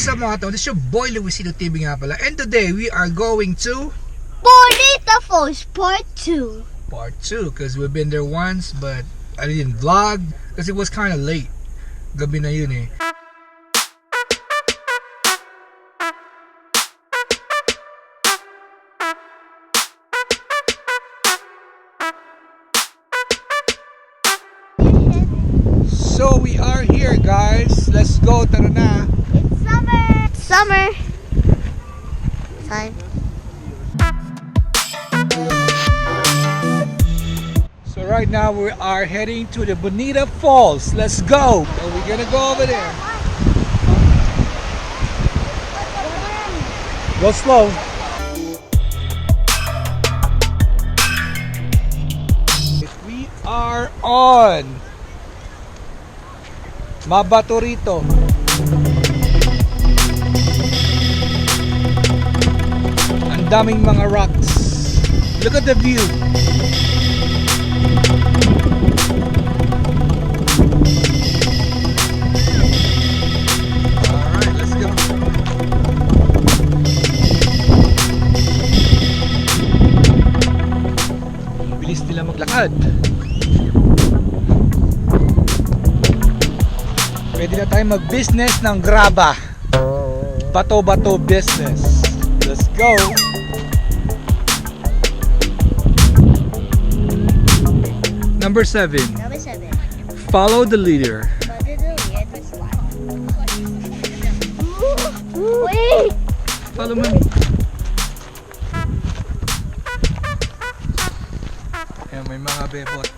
What's up mga to? This is your boy Luisito TV nga pala. And today we are going to Bonita Falls Part 2. Part 2 because we've been there once but I didn't vlog because it was kind of late. Gabi na yun eh. So we are here guys. Let's go, tara na. It's summer. Summer. Time. So right now we are heading to the Bonita Falls. Let's go. So we're gonna go over there. Go slow. We are on mabato rito. Ang daming mga rocks. Look at the view. Alright, let's go. Bilis nila maglakad. Pwede na tayo mag-business ng graba. Bato-bato business. Let's go. Number 7. Number 7. Follow the leader. Wait! Follow me. Ayan, may mga bebot.